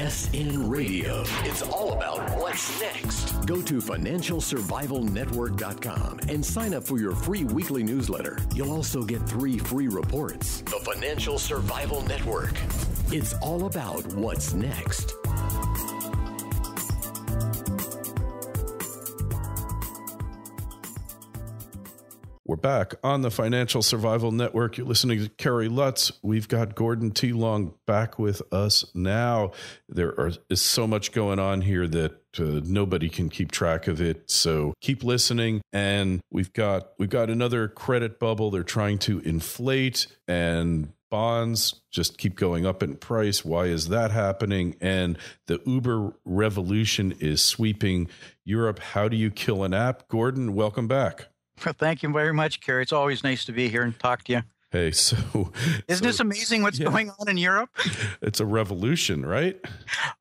Success in Radio. It's all about what's next. Go to financialsurvivalnetwork.com and sign up for your free weekly newsletter. You'll also get 3 free reports. The Financial Survival Network. It's all about what's next. We're back on the Financial Survival Network. You're listening to Kerry Lutz. We've got Gordon T. Long back with us now. Is so much going on here that nobody can keep track of it. So keep listening. And we've got another credit bubble. They're trying to inflate, and bonds just keep going up in price. Why is that happening? And the Uber revolution is sweeping Europe. How do you kill an app? Gordon, welcome back. Well, thank you very much, Kerry. It's always nice to be here and talk to you. Hey, isn't this amazing what's going on in Europe? It's a revolution, right?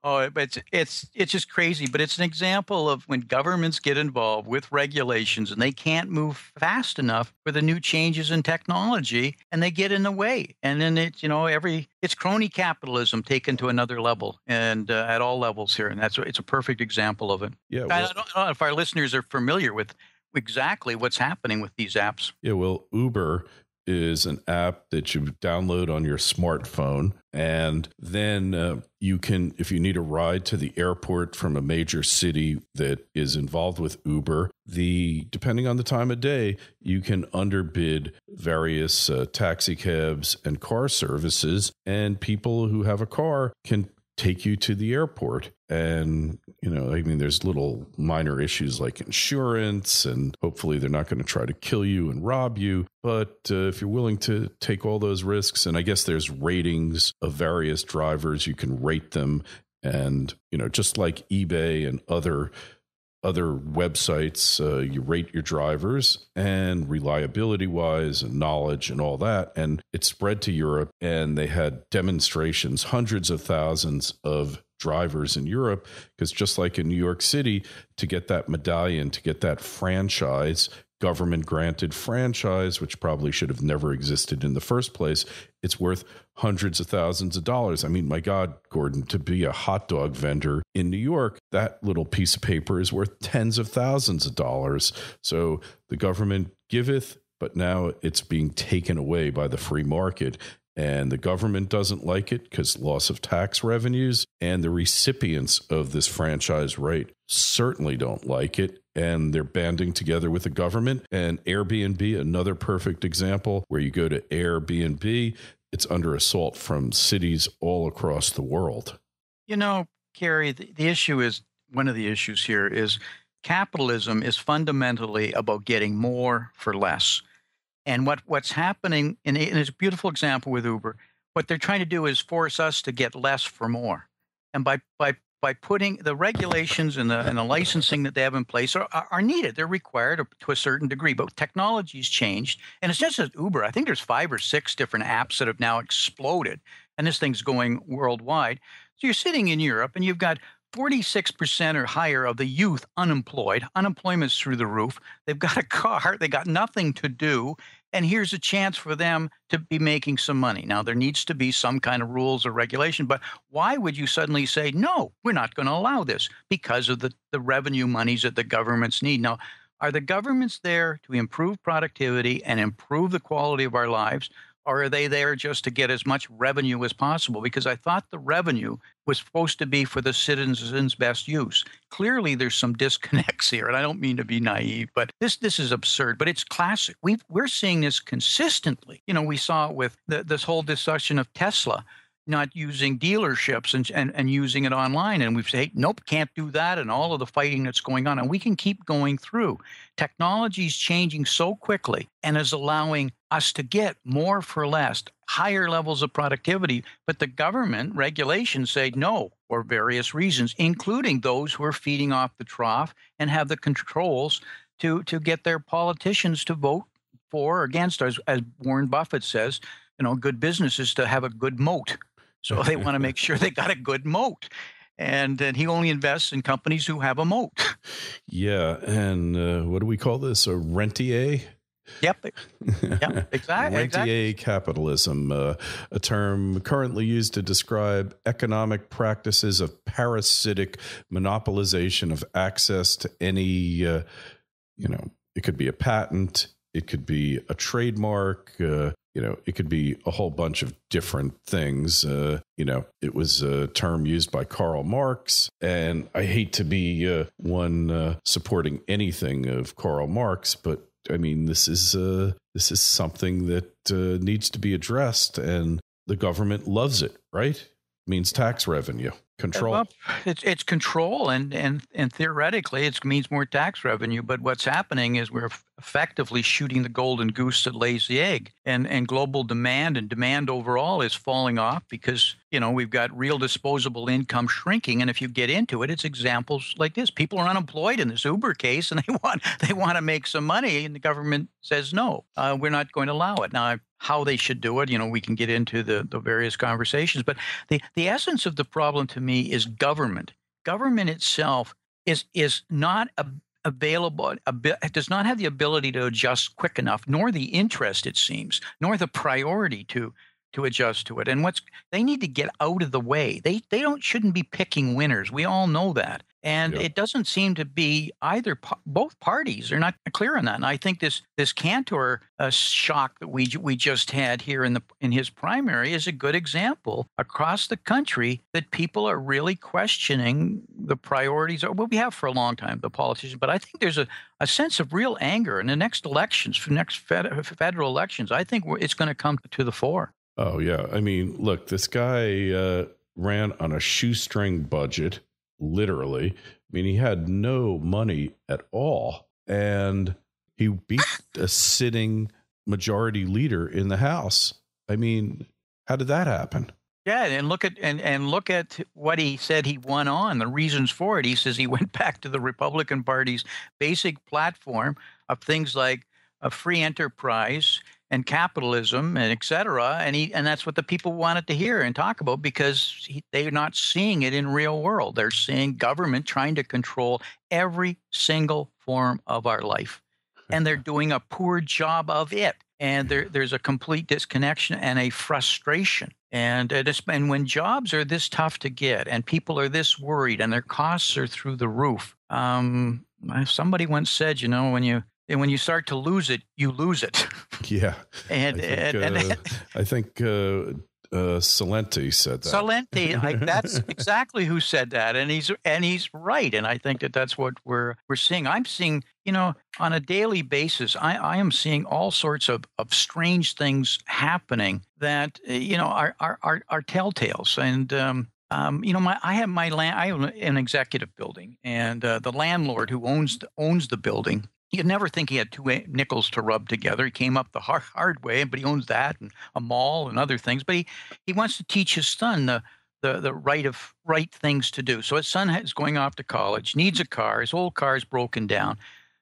Oh, it's just crazy. But it's an example of when governments get involved with regulations and they can't move fast enough for the new changes in technology, and they get in the way. And then it's crony capitalism taken to another level, and at all levels here. And it's a perfect example of it. Yeah. I don't know if our listeners are familiar with exactly what's happening with these apps. Yeah, well, Uber is an app that you download on your smartphone, and then you can, if you need a ride to the airport from a major city that is involved with Uber, depending on the time of day, you can underbid various taxi cabs and car services, and people who have a car can take you to the airport. And, there's little minor issues like insurance, and hopefully they're not going to try to kill you and rob you. But if you're willing to take all those risks, and I guess there's ratings of various drivers, you can rate them. And, just like eBay and other websites, you rate your drivers, and reliability wise and knowledge and all that. And it spread to Europe, and they had demonstrations, hundreds of thousands of drivers in Europe, because just like in New York City, to get that medallion, to get that franchise, government granted franchise, which probably should have never existed in the first place, it's worth hundreds of thousands of dollars. I mean, my God, Gordon, to be a hot dog vendor in New York, that little piece of paper is worth tens of thousands of dollars. So the government giveth, but now it's being taken away by the free market. And the government doesn't like it because loss of tax revenues, and the recipients of this franchise right certainly don't like it. And they're banding together with the government. And Airbnb, another perfect example, where you go to Airbnb, it's under assault from cities all across the world. Kerry, the issue is, one of the issues here is capitalism is fundamentally about getting more for less. And what's happening, and it's a beautiful example with Uber, what they're trying to do is force us to get less for more. And by putting the regulations and the licensing that they have in place are needed. They're required to a certain degree, but technology's changed. And it's not just Uber. I think there's 5 or 6 different apps that have now exploded, and this thing's going worldwide. So you're sitting in Europe, and you've got 46% or higher of the youth unemployed. Unemployment's through the roof. They've got a car. They got nothing to do. And here's a chance for them to be making some money. Now, there needs to be some kind of rules or regulation, but why would you suddenly say, no, we're not going to allow this? Because of the revenue monies that the governments need. Now, are the governments there to improve productivity and improve the quality of our lives? Or are they there just to get as much revenue as possible? Because I thought the revenue was supposed to be for the citizens' best use. Clearly, there's some disconnects here, and I don't mean to be naive, but this is absurd. But it's classic. We're seeing this consistently. We saw it with this whole discussion of Tesla not using dealerships and using it online. And we've said, hey, nope, can't do that, and all of the fighting that's going on. And we can keep going through. Technology is changing so quickly and is allowing us to get more for less, higher levels of productivity. But the government regulations say no for various reasons, including those who are feeding off the trough and have the controls to get their politicians to vote for or against, as Warren Buffett says, good business is to have a good moat. So they want to make sure they got a good moat. And he only invests in companies who have a moat. Yeah. And what do we call this? A rentier? Yep. Yep. Exactly. Rentier capitalism, a term currently used to describe economic practices of parasitic monopolization of access to any, it could be a patent, it could be a trademark, it could be a whole bunch of different things. It was a term used by Karl Marx, and I hate to be one supporting anything of Karl Marx, but I mean, this is something that needs to be addressed, and the government loves it, right? It means tax revenue, control. Well, it's control, and theoretically, it means more tax revenue. But what's happening is we're effectively shooting the golden goose that lays the egg, and global demand and demand overall is falling off because we've got real disposable income shrinking. And if you get into it, it's examples like this: people are unemployed in this Uber case, and they want to make some money, and the government says no, we're not going to allow it. Now, how they should do it, we can get into the various conversations, but the essence of the problem to me is government. Government itself is not available, does not have the ability to adjust quick enough, nor the interest, it seems, nor the priority to adjust to it. And they need to get out of the way. They shouldn't be picking winners. We all know that. And It doesn't seem to be both parties are not clear on that. And I think this Cantor shock that we just had here in his primary is a good example across the country that people are really questioning the priorities. Well, we have for a long time, the politicians, but I think there's a sense of real anger in the next elections, for next federal elections. I think it's going to come to the fore. Oh, yeah. I mean, look, this guy ran on a shoestring budget. Literally. I mean, he had no money at all. And he beat a sitting majority leader in the House. I mean, how did that happen? Yeah, and look at what he said he won on, the reasons for it. He says he went back to the Republican Party's basic platform of things like a free enterprise and capitalism and et cetera. And that's what the people wanted to hear and talk about because they're not seeing it in real world. They're seeing government trying to control every single form of our life. And they're doing a poor job of it. And there's a complete disconnection and a frustration. And when jobs are this tough to get and people are this worried and their costs are through the roof, somebody once said, and when you start to lose it, you lose it. Yeah. I think Salenti said that. Salenti, that's exactly who said that. And he's right. And I think that's what we're seeing. I'm seeing, on a daily basis, I am seeing all sorts of strange things happening that, are telltales. And, I have an executive building, and the landlord who owns the building, you'd never think he had two nickels to rub together. He came up the hard way, but he owns that and a mall and other things. But he wants to teach his son the right things to do. So his son is going off to college, needs a car. His old car is broken down.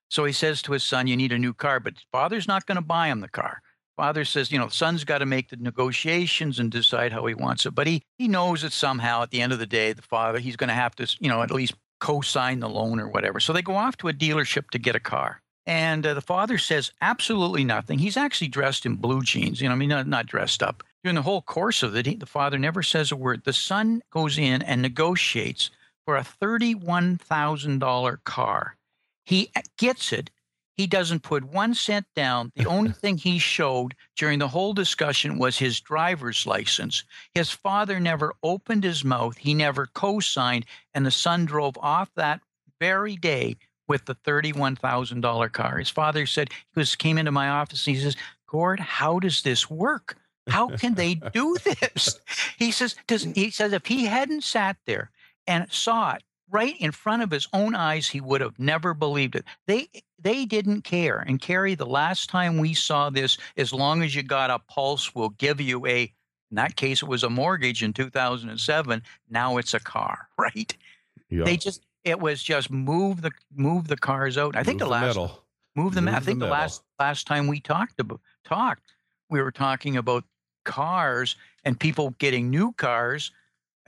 So he says to his son, "You need a new car," but father's not going to buy him the car. Father says, son's got to make the negotiations and decide how he wants it. But he knows that somehow at the end of the day, the father, he's going to have to, at least co-sign the loan or whatever. So they go off to a dealership to get a car. And the father says absolutely nothing. He's actually dressed in blue jeans, not dressed up. During the whole course of it, the father never says a word. The son goes in and negotiates for a $31,000 car. He gets it. He doesn't put 1 cent down. The only thing he showed during the whole discussion was his driver's license. His father never opened his mouth. He never co-signed, and the son drove off that very day with the $31,000 car. His father said, came into my office and he says, "Gord, how does this work? How can they do this?" He says if he hadn't sat there and saw it right in front of his own eyes, he would have never believed it. They didn't care. And Kerry, the last time we saw this, as long as you got a pulse, we'll give you in that case, it was a mortgage in 2007. Now it's a car, right? Yeah. It was just move the cars out. I think the last time we talked, we were talking about cars and people getting new cars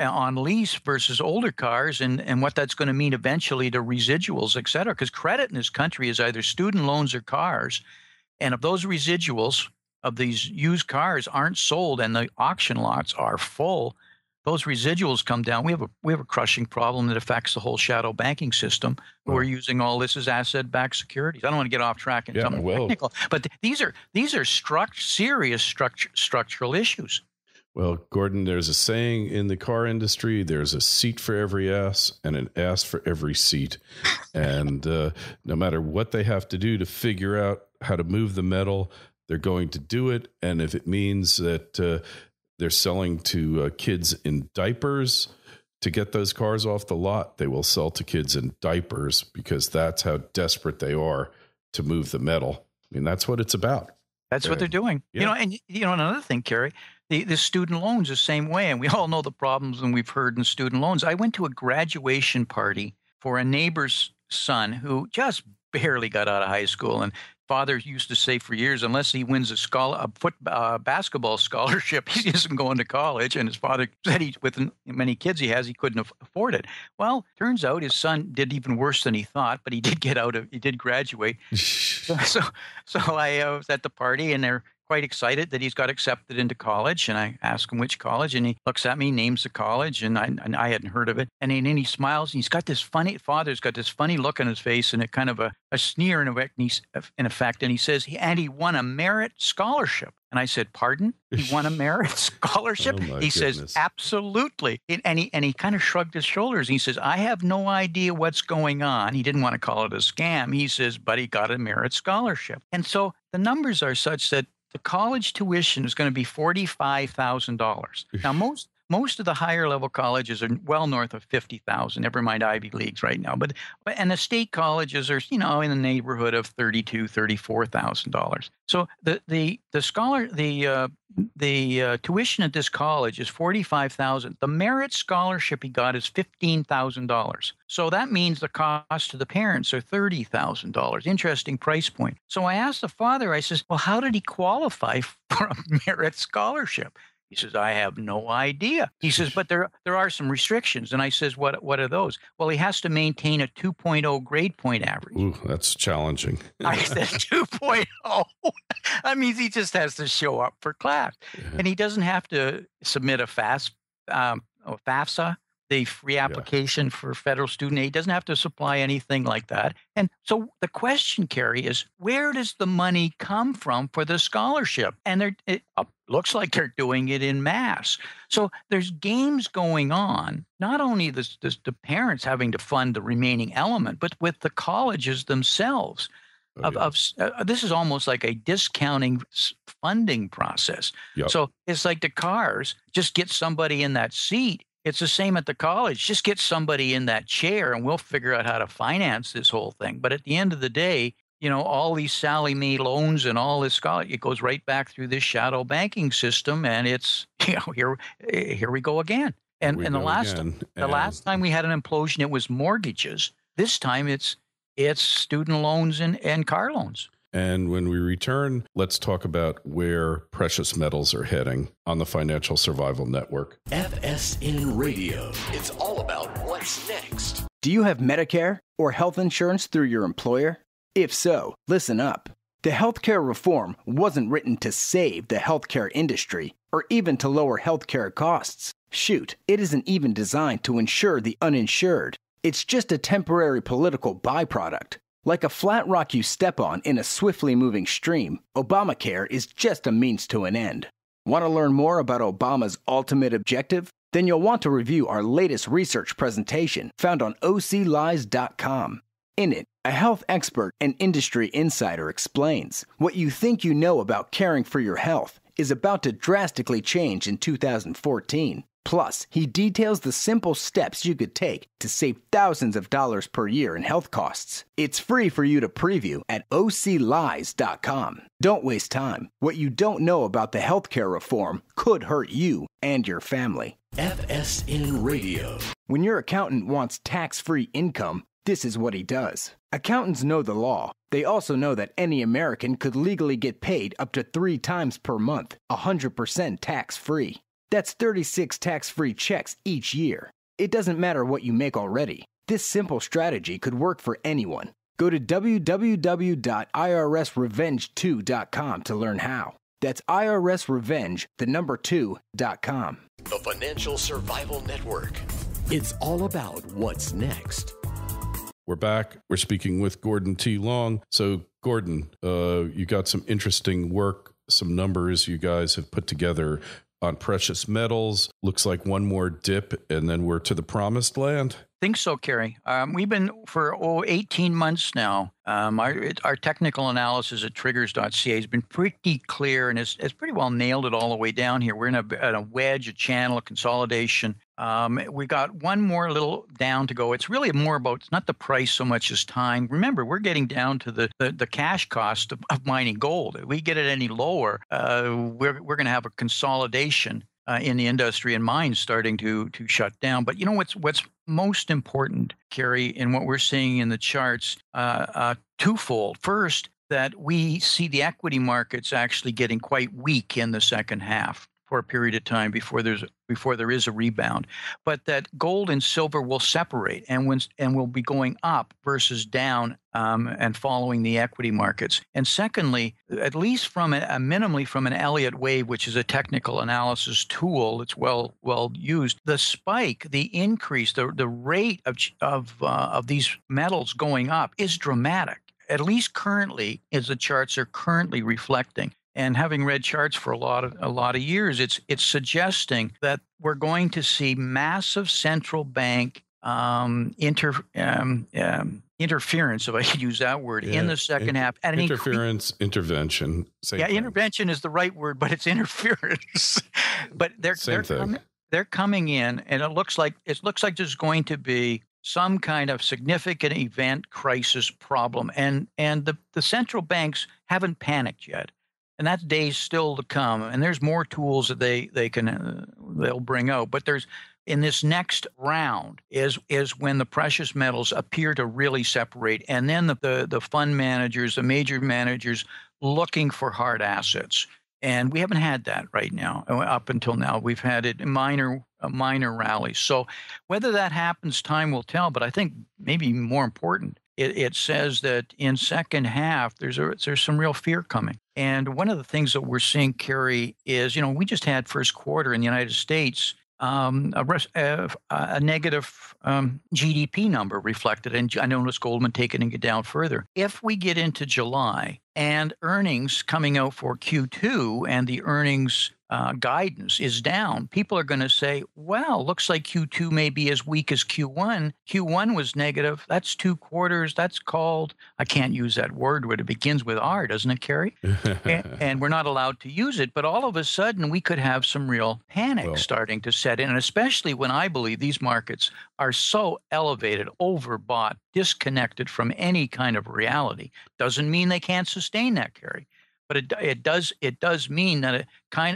on lease versus older cars and what that's going to mean eventually to residuals, et cetera. Because credit in this country is either student loans or cars. And if those residuals of these used cars aren't sold and the auction lots are full, those residuals come down. We have a crushing problem that affects the whole shadow banking system. We're using all this as asset-backed securities. I don't want to get off track into something technical, but these are serious structural issues. Well, Gordon, there's a saying in the car industry: there's a seat for every ass and an ass for every seat. And no matter what they have to do to figure out how to move the metal, they're going to do it. And if it means that they're selling to kids in diapers to get those cars off the lot, they will sell to kids in diapers, because that's how desperate they are to move the metal. I mean, that's what it's about. That's what they're doing. Yeah. And another thing, Kerry, the student loans the same way. And we all know the problems and we've heard in student loans. I went to a graduation party for a neighbor's son who just barely got out of high school, and father used to say for years, unless he wins a basketball scholarship, he isn't going to college. And his father said with many kids he has, he couldn't afford it. Well, turns out his son did even worse than he thought, but he did he did graduate. So I was at the party, and they're quite excited that he's got accepted into college. And I ask him which college, and he looks at me, names the college, and I hadn't heard of it. And then he smiles, and father's got this funny look on his face, and a kind of a sneer in effect. And he says, and he won a merit scholarship. And I said, pardon? He won a merit scholarship? Oh, he goodness. says, absolutely. And he kind of shrugged his shoulders. He says, I have no idea what's going on. He didn't want to call it a scam. He says, but he got a merit scholarship. And so the numbers are such that the college tuition is going to be $45,000. Now, most of the higher level colleges are well north of $50,000. Never mind Ivy Leagues right now, but and the state colleges are in the neighborhood of $32,000, $34,000. So the tuition at this college is $45,000. The merit scholarship he got is $15,000. So that means the cost to the parents are $30,000. Interesting price point. So I asked the father, I says, well, how did he qualify for a merit scholarship? He says, I have no idea. He says, but there are some restrictions. And I says, what are those? Well, he has to maintain a 2.0 grade point average. Ooh, that's challenging. I said 2.0. That means he just has to show up for class. And he doesn't have to submit a FAFSA, the free application for federal student aid. He doesn't have to supply anything like that. And so the question, Kerry, is where does the money come from for the scholarship? And it looks like they're doing it in mass. So there's games going on, not only the parents having to fund the remaining element, but with the colleges themselves. This is almost like a discounting funding process. Yep. So it's like the cars, just get somebody in that seat. It's the same at the college. Just get somebody in that chair and we'll figure out how to finance this whole thing. But at the end of the day, all these Sally Mae loans and all this scholarship, it goes right back through this shadow banking system. And it's, here we go again. And the last time we had an implosion, it was mortgages. This time it's student loans and car loans. And when we return, let's talk about where precious metals are heading on the Financial Survival Network. FSN Radio. It's all about what's next. Do you have Medicare or health insurance through your employer? If so, listen up. The healthcare reform wasn't written to save the healthcare industry or even to lower healthcare costs. Shoot, it isn't even designed to insure the uninsured. It's just a temporary political byproduct. Like a flat rock you step on in a swiftly moving stream, Obamacare is just a means to an end. Want to learn more about Obama's ultimate objective? Then you'll want to review our latest research presentation found on oclies.com. In it, a health expert and industry insider explains what you think you know about caring for your health is about to drastically change in 2014. Plus, he details the simple steps you could take to save thousands of dollars per year in health costs. It's free for you to preview at oclies.com. Don't waste time. What you don't know about the healthcare reform could hurt you and your family. FSN Radio. When your accountant wants tax-free income, this is what he does. Accountants know the law. They also know that any American could legally get paid up to 3 times per month, 100% tax-free. That's 36 tax-free checks each year. It doesn't matter what you make already. This simple strategy could work for anyone. Go to www.irsrevenge2.com to learn how. That's irsrevenge2.com. The Financial Survival Network. It's all about what's next. We're back. We're speaking with Gordon T. Long. So, Gordon, you got some interesting work, some numbers you guys have put together on precious metals. Looks like one more dip, and then we're to the promised land. Think so, Kerry. We've been for 18 months now. Our technical analysis at triggers.ca has been pretty clear, and it's pretty well nailed it all the way down here. We're in a wedge, a channel, a consolidation. We got one more little down to go. It's really more about, it's not the price so much as time. Remember, we're getting down to the cash cost of mining gold. If we get it any lower, we're going to have a consolidation in the industry, and mines starting to shut down. But you know what's most important, Kerry, in what we're seeing in the charts, twofold. First, that we see the equity markets actually getting quite weak in the second half for a period of time before there is a rebound, but that gold and silver will separate and will be going up versus down and following the equity markets. And secondly, at least from minimally from an Elliott wave, which is a technical analysis tool that's well used, the spike, the increase, the rate of these metals going up is dramatic. At least currently, as the charts are currently reflecting. And having read charts for a lot of years, it's suggesting that we're going to see massive central bank interference, if I could use that word, in the second half. And Intervention. Intervention is the right word, but it's interference. But they're coming in, and it looks like there's going to be some kind of significant event, crisis, problem, and the central banks haven't panicked yet. And that day's still to come. And there's more tools that they'll bring out. But there's, in this next round is when the precious metals appear to really separate. And then the fund managers, the major managers looking for hard assets. And we haven't had that right now. Up until now, we've had it in minor rallies. So whether that happens, time will tell. But I think maybe more important, it says that in second half, there's some real fear coming. And one of the things that we're seeing, Kerry, is, we just had first quarter in the United States, a negative GDP number reflected. And I noticed Goldman taking it down further. If we get into July and earnings coming out for Q2 and the earnings guidance is down, people are going to say, well, looks like Q2 may be as weak as Q1. Q1 was negative. That's 2 quarters. That's called, I can't use that word, but it begins with R, doesn't it, Kerry? and we're not allowed to use it. But all of a sudden, we could have some real panic starting to set in, and especially when I believe these markets are so elevated, overbought, disconnected from any kind of reality. Doesn't mean they can't sustain that, Kerry. But it does mean that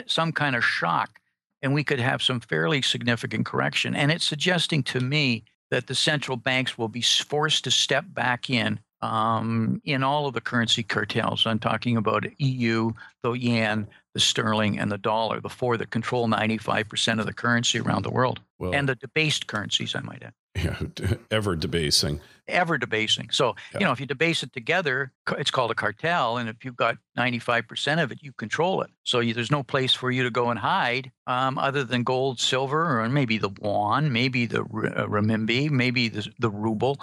some kind of shock, and we could have some fairly significant correction. And it's suggesting to me that the central banks will be forced to step back in all of the currency cartels. I'm talking about EU, the yen, the sterling, and the dollar, the four that control 95% of the currency around the world, and the debased currencies, I might add. Yeah, ever debasing. So, if you debase it together, it's called a cartel. And if you've got 95% of it, you control it. So there's no place for you to go and hide other than gold, silver, or maybe the yuan, maybe the renminbi, maybe the ruble.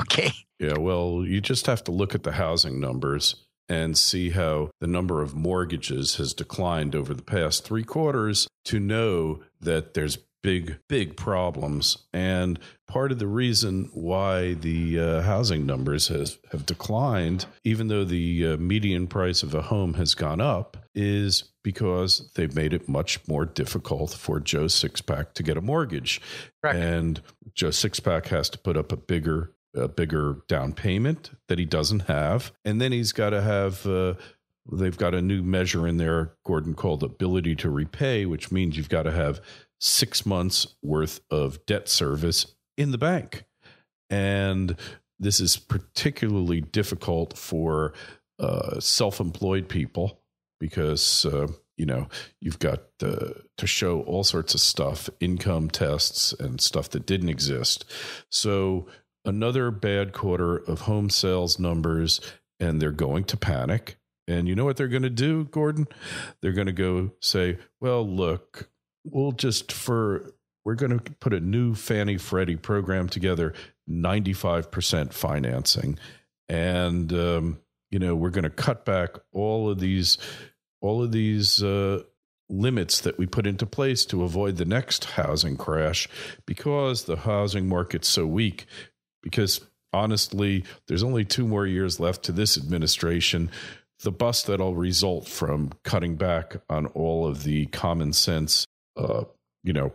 Okay. Yeah, well, you just have to look at the housing numbers and see how the number of mortgages has declined over the past 3 quarters to know that there's big problems. And part of the reason why the housing numbers have declined, even though the median price of a home has gone up, is because they've made it much more difficult for Joe Sixpack to get a mortgage. Correct. And Joe Sixpack has to put up a bigger down payment that he doesn't have. And then he's got to have, they've got a new measure in there, Gordon, called ability to repay, which means you've got to have 6 months worth of debt service in the bank. And this is particularly difficult for self-employed people because, you've got to show all sorts of stuff, income tests and stuff that didn't exist. So another bad quarter of home sales numbers, and they're going to panic. And you know what they're going to do, Gordon? They're going to go say, well, look, we're going to put a new Fannie Freddie program together, 95% financing. And, we're going to cut back all of these limits that we put into place to avoid the next housing crash, because the housing market's so weak. Because honestly, there's only 2 more years left to this administration. The bust that'll result from cutting back on all of the common sense,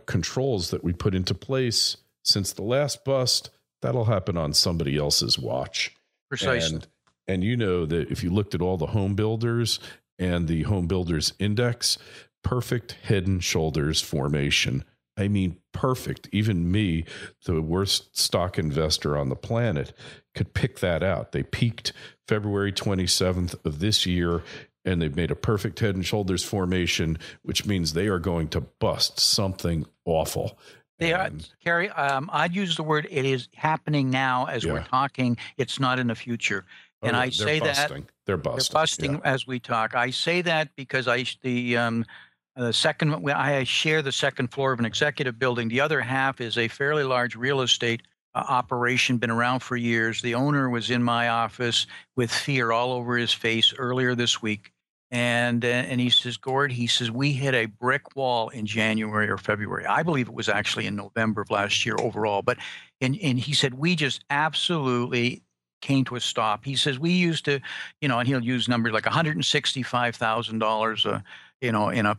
controls that we put into place since the last bust, that'll happen on somebody else's watch. Precisely. And you know that if you looked at all the home builders and the home builders index, perfect head and shoulders formation. I mean, perfect. Even me, the worst stock investor on the planet, could pick that out. They peaked February 27th of this year, and they've made a perfect head and shoulders formation, which means they are going to bust something awful. They are, Kerry, I'd use the word, it is happening now as we're talking. It's not in the future. And I say busting. They're busting as we talk. I say that because I share the second floor of an executive building. The other half is a fairly large real estate operation, been around for years. The owner was in my office with fear all over his face earlier this week. And he says, Gord, we hit a brick wall in January or February. I believe it was actually in November of last year overall. But and he said, we just absolutely came to a stop. He says, we used to, and he'll use numbers like $165,000, in a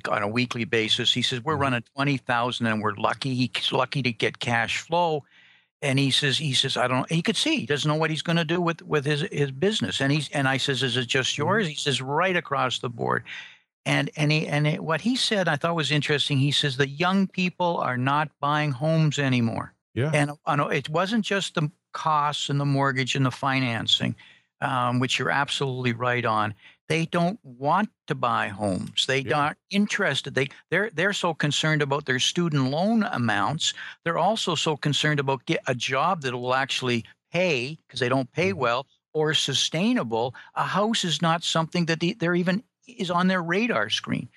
on a weekly basis. He says, we're running 20,000 and we're lucky. He's lucky to get cash flow. And he says, I don't, he could see, he doesn't know what he's going to do with his business. And I says, is it just yours? He says, right across the board. What he said, I thought was interesting. He says, the young people are not buying homes anymore. Yeah. And it wasn't just the costs and the mortgage and the financing, which you're absolutely right on. They don't want to buy homes. They aren't interested. They're so concerned about their student loan amounts. They're also so concerned about get a job that will actually pay, because they don't pay well, or sustainable. A house is not something that they're even is on their radar screen,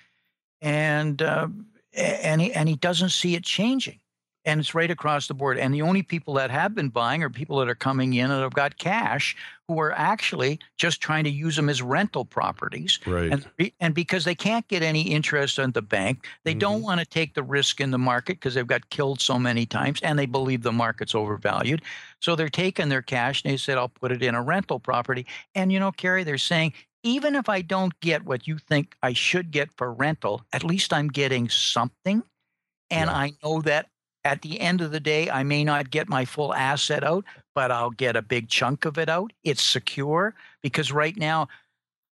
and he doesn't see it changing. And it's right across the board. And the only people that have been buying are people that are coming in and have got cash, who are actually just trying to use them as rental properties. Right. And because they can't get any interest on the bank, they don't want to take the risk in the market because they've got killed so many times, and they believe the market's overvalued. So they're taking their cash and they said, I'll put it in a rental property. And, Kerry, they're saying, even if I don't get what you think I should get for rental, at least I'm getting something. And I know that at the end of the day, I may not get my full asset out, but I'll get a big chunk of it out. It's secure, because right now,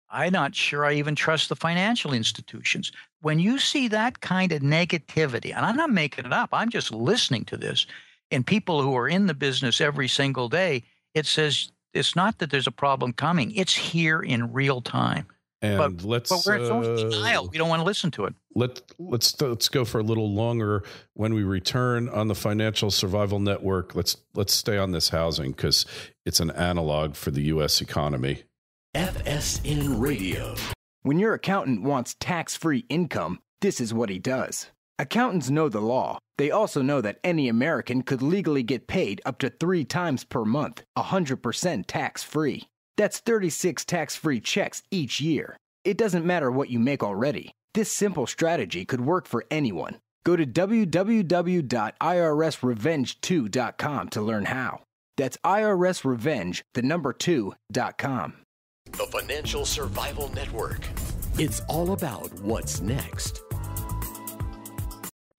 I'm not sure I even trust the financial institutions. When you see that kind of negativity, and I'm not making it up, I'm just listening to this, and people who are in the business every single day, it says it's not that there's a problem coming. It's here in real time. And but we're so in denial. We don't want to listen to it. Let's go for a little longer. When we return on the Financial Survival Network, let's stay on this housing, because it's an analog for the U.S. economy. FSN Radio. When your accountant wants tax-free income, this is what he does. Accountants know the law. They also know that any American could legally get paid up to 3 times per month, 100% tax-free. That's 36 tax-free checks each year. It doesn't matter what you make already. This simple strategy could work for anyone. Go to www.irsrevenge2.com to learn how. That's irsrevenge2.com. The Financial Survival Network. It's all about what's next.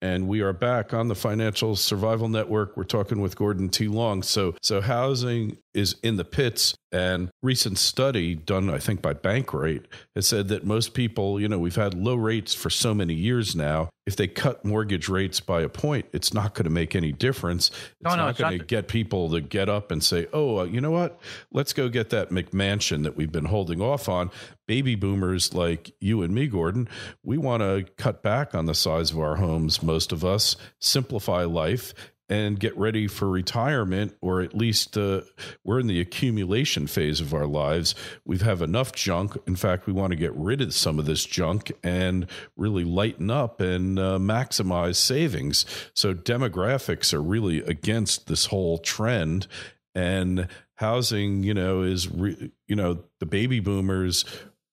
And we are back on the Financial Survival Network. We're talking with Gordon T. Long. So housing is in the pits. And recent study done, I think, by Bankrate has said that most people, we've had low rates for so many years now. If they cut mortgage rates by a point, it's not going to make any difference. It's not going to get people to get up and say, oh, you know what? Let's go get that McMansion that we've been holding off on. Baby boomers like you and me, Gordon, we want to cut back on the size of our homes, most of us, simplify life, and get ready for retirement, or at least we're in the accumulation phase of our lives. We have enough junk. In fact, we want to get rid of some of this junk and really lighten up and maximize savings. So demographics are really against this whole trend, and housing, is, the baby boomers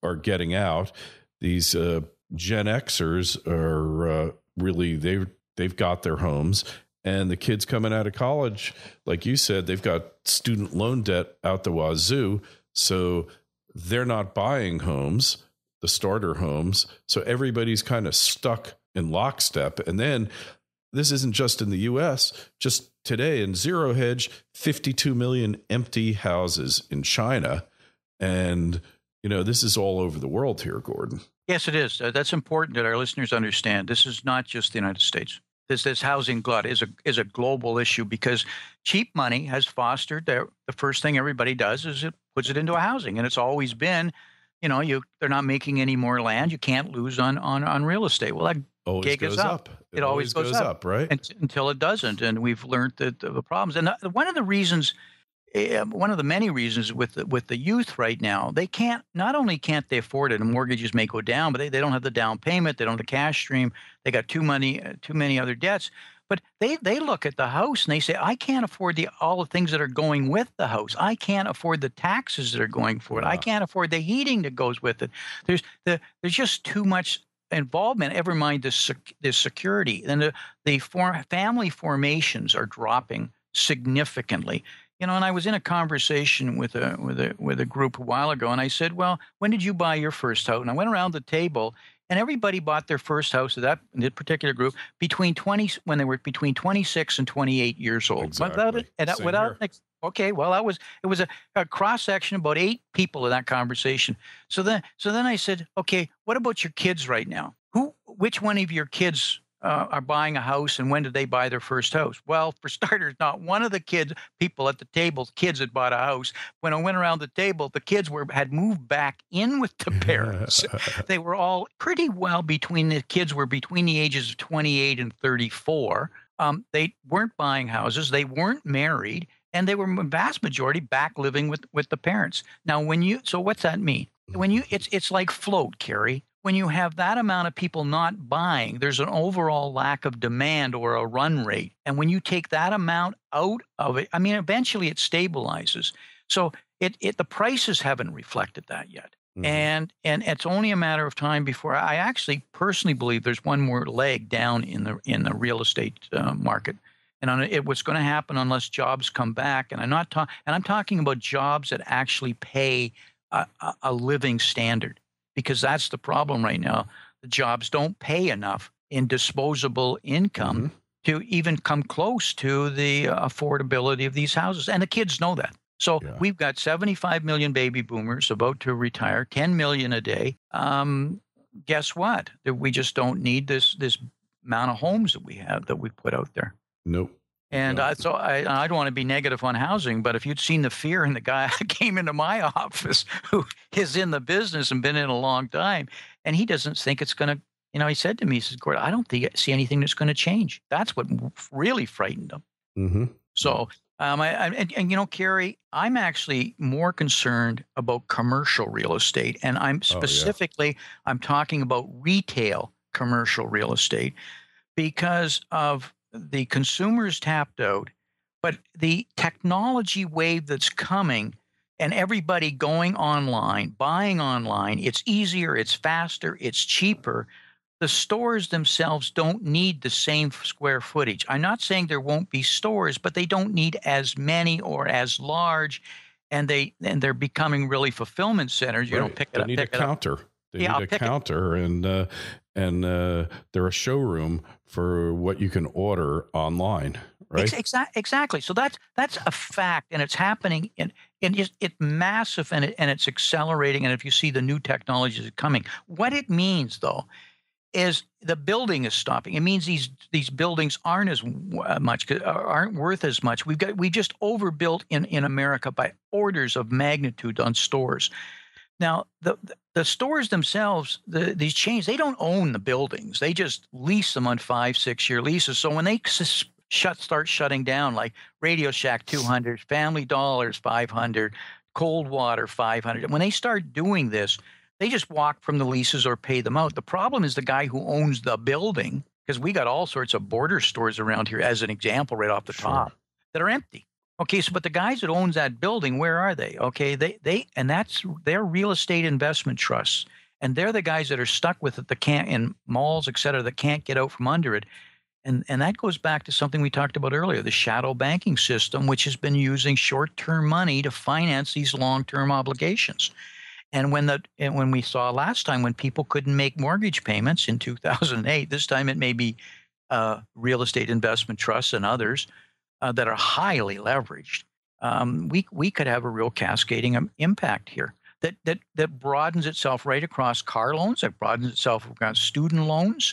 are getting out. These Gen Xers are really, they've got their homes. And the kids coming out of college, like you said, they've got student loan debt out the wazoo. So they're not buying homes, the starter homes. So everybody's kind of stuck in lockstep. And then this isn't just in the U.S. Just today in Zero Hedge, 52 million empty houses in China. And, this is all over the world here, Gordon. Yes, it is. That's important that our listeners understand. This is not just the United States. This housing glut is a global issue, because cheap money has fostered the first thing everybody does is it puts it into a housing, and it's always been, they're not making any more land. You can't lose on real estate. Well, that always gig goes is up. It always goes up, right? Until it doesn't, and we've learned that the problems. And one of the reasons. One of the many reasons with the youth right now, they not only can't they afford it, and mortgages may go down, but they don't have the down payment, they don't have the cash stream, they got too many other debts. But they look at the house and they say, I can't afford all the things that are going with the house. I can't afford the taxes that are going for it. I can't afford the heating that goes with it. There's just too much involvement. Never mind the security, and the family formations are dropping significantly. And I was in a conversation with a group a while ago, and I said, well, when did you buy your first house? And I went around the table, and everybody bought their first house of that particular group when they were between 26 and 28 years old. Exactly. Okay, well, it was a cross section, about 8 people in that conversation. So then I said, okay, what about your kids right now? Which one of your kids are buying a house, and when did they buy their first house? Well, for starters, not one of the people at the table, kids had bought a house. When I went around the table, the kids had moved back in with the parents. They were all pretty well the kids were between the ages of 28 and 34. They weren't buying houses. They weren't married, and they were vast majority back living with the parents. Now, so what's that mean? It's like float, Kerry. When you have that amount of people not buying, there's an overall lack of demand or a run rate. And when you take that amount out of it, eventually it stabilizes. So the prices haven't reflected that yet. Mm-hmm. And it's only a matter of time before. I actually personally believe there's one more leg down in the real estate market. And what's going to happen unless jobs come back. And I'm talking about jobs that actually pay a living standard. Because that's the problem right now. The jobs don't pay enough in disposable income to even come close to the affordability of these houses. And the kids know that. So we've got 75 million baby boomers about to retire, 10 million a day. Guess what? We just don't need this amount of homes that we have that we put out there. Nope. And so I don't want to be negative on housing, but if you'd seen the fear in the guy that came into my office who is in the business and been in a long time, and he doesn't think it's going to, he said to me, he says, Gordon, I don't see anything that's going to change. That's what really frightened him. Mm-hmm. So, Kerry, I'm actually more concerned about commercial real estate. And I'm talking about retail commercial real estate because of the consumers tapped out, but the technology wave that's coming and everybody going online, buying online, it's easier, it's faster, it's cheaper. The stores themselves don't need the same square footage. I'm not saying there won't be stores, but they don't need as many or as large, and they're becoming really fulfillment centers. You right. Pick it they up. Need pick a it counter. up. They need a counter, and they're a showroom for what you order online, right? Exactly. So that's a fact, and it's happening, and it's massive, and it's accelerating. And if you see the new technologies coming, what it means though is the building is stopping. It means these buildings aren't as much, aren't worth as much. We just overbuilt in America by orders of magnitude on stores. Now, the stores themselves, these chains, they don't own the buildings. They just lease them on 5-6 year leases. So when they start shutting down, like Radio Shack 200, Family Dollars 500, Coldwater 500. When they start doing this, they just walk from the leases or pay them out. The problem is the guy who owns the building, because we got all sorts of border stores around here, as an example, right off the top, that are empty. Okay, so but the guys that owns that building, where are they? Okay, and that's their real estate investment trusts, and they're the guys that are stuck with it, that can't, in malls, et cetera, that can't get out from under it. And that goes back to something we talked about earlier, the shadow banking system, which has been using short-term money to finance these long-term obligations. And when we saw last time, when people couldn't make mortgage payments in 2008, this time it may be real estate investment trusts and others that are highly leveraged. We could have a real cascading impact here that broadens itself right across car loans, that broadens itself across student loans,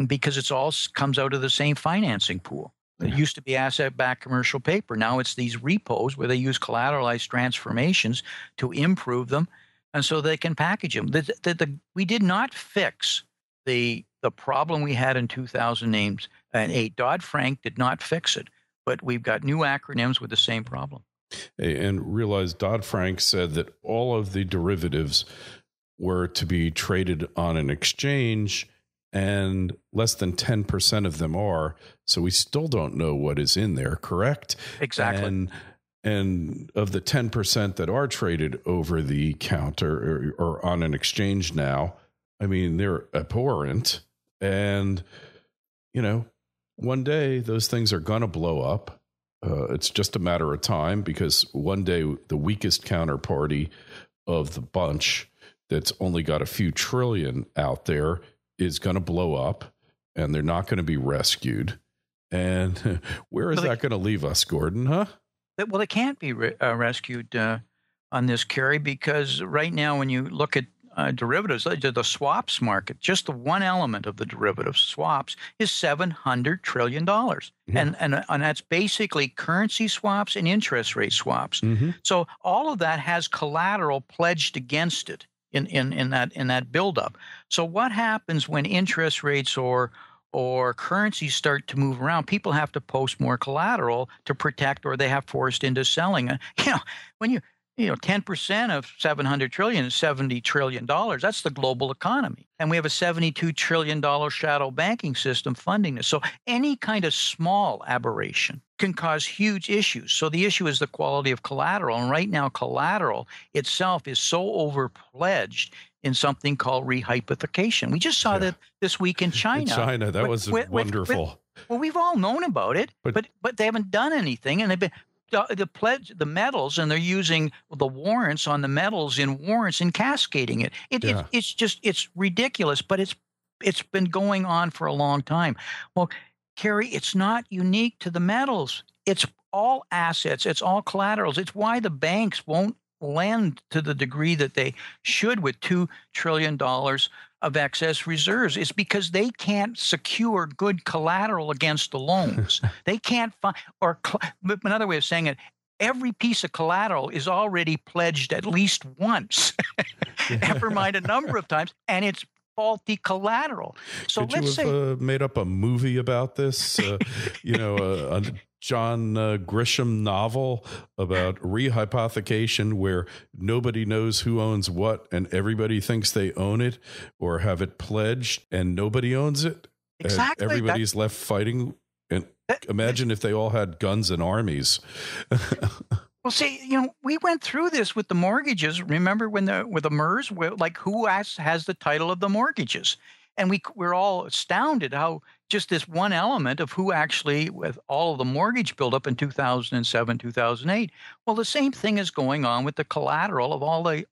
because it's all comes out of the same financing pool. It used to be asset-backed commercial paper. Now it's these repos where they use collateralized transformations to improve them, and so they can package them. We did not fix the problem we had in 2008. Dodd-Frank did not fix it, but we've got new acronyms with the same problem. And realize Dodd-Frank said that all of the derivatives were to be traded on an exchange, and less than 10% of them are. So we still don't know what is in there, correct? Exactly. And of the 10% that are traded over the counter or on an exchange now, I mean, they're abhorrent. And, one day those things are going to blow up. It's just a matter of time, because one day the weakest counterparty of the bunch that's only got a few trillion out there is going to blow up, and they're not going to be rescued. And where is that going to leave us, Gordon, huh? Well, it can't be rescued on this, Kerry, because right now when you look at derivatives, the swaps market, just the one element of the derivatives, swaps, is $700 trillion. Yeah. And that's basically currency swaps and interest rate swaps. Mm-hmm. So all of that has collateral pledged against it in that buildup. So what happens when interest rates or currencies start to move around? People have to post more collateral to protect, or they have forced into selling. When 10% of 700 trillion is $70 trillion. That's the global economy. And we have a $72 trillion shadow banking system funding this. So any kind of small aberration can cause huge issues. So the issue is the quality of collateral. And right now, collateral itself is so overpledged in something called rehypothecation. We just saw that this week in China. In China, that was wonderful. Well, we've all known about it, but they haven't done anything. And they've been the metals, and they're using the warrants on the metals in warrants and cascading it. It's ridiculous, but it's been going on for a long time. Well, Kerry, it's not unique to the metals. It's all assets. It's all collaterals. It's why the banks won't lend to the degree that they should with $2 trillion of excess reserves. Is because they can't secure good collateral against the loans. They can't find, but another way of saying it, every piece of collateral is already pledged at least once, never mind a number of times, and it's faulty collateral. So Could you have made up a movie about this? A John Grisham novel about rehypothecation where nobody knows who owns what and everybody thinks they own it or have it pledged and nobody owns it. Exactly. And everybody's left fighting. And imagine if they all had guns and armies. Well, see, we went through this with the mortgages. Remember with the MERS, like who has the title of the mortgages? And we're all astounded how just this one element of who actually, with all of the mortgage buildup in 2007, 2008. Well, the same thing is going on with the collateral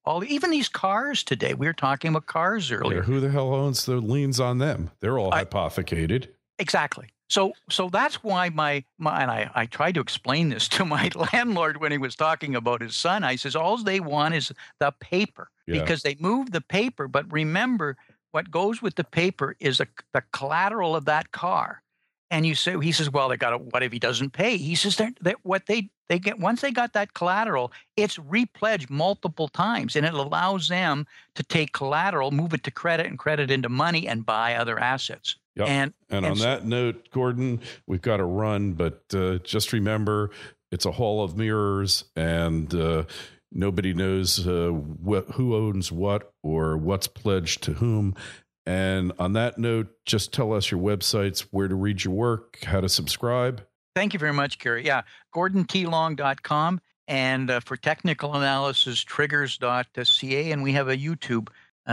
of even these cars today. We were talking about cars earlier. Yeah, who the hell owns the liens on them? They're all hypothecated. Exactly. So that's why I tried to explain this to my landlord when he was talking about his son. I says, all they want is the paper because they move the paper. But remember, what goes with the paper is the collateral of that car. And he says, well, what if he doesn't pay? He says what they get once they got that collateral, it's repledged multiple times, and it allows them to take collateral, move it to credit, and credit into money and buy other assets. Yep. And on that note, Gordon, we've got to run, but just remember, it's a hall of mirrors, and nobody knows who owns what or what's pledged to whom. And on that note, just tell us your websites, where to read your work, how to subscribe. Thank you very much, Kerry. Yeah, GordonTLong.com. And for technical analysis, triggers.ca. And we have a YouTube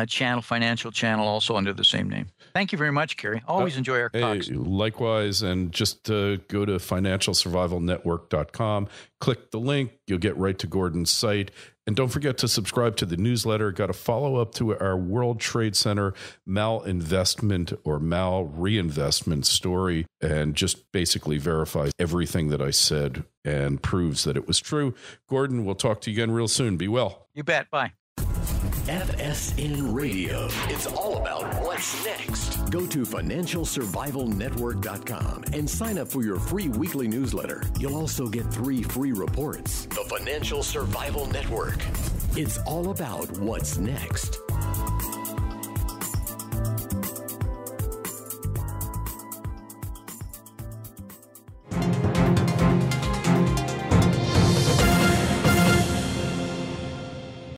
channel, financial channel, also under the same name. Thank you very much, Kerry. Always enjoy our talks. Likewise. And just go to financialsurvivalnetwork.com, click the link, you'll get right to Gordon's site. And don't forget to subscribe to the newsletter. Got to follow up to our World Trade Center malinvestment or mal reinvestment story, and just basically verifies everything that I said and proves that it was true. Gordon, we'll talk to you again real soon. Be well. You bet. Bye. FSN Radio. It's all about what's next. Go to financialsurvivalnetwork.com and sign up for your free weekly newsletter. You'll also get 3 free reports. The Financial Survival Network. It's all about what's next.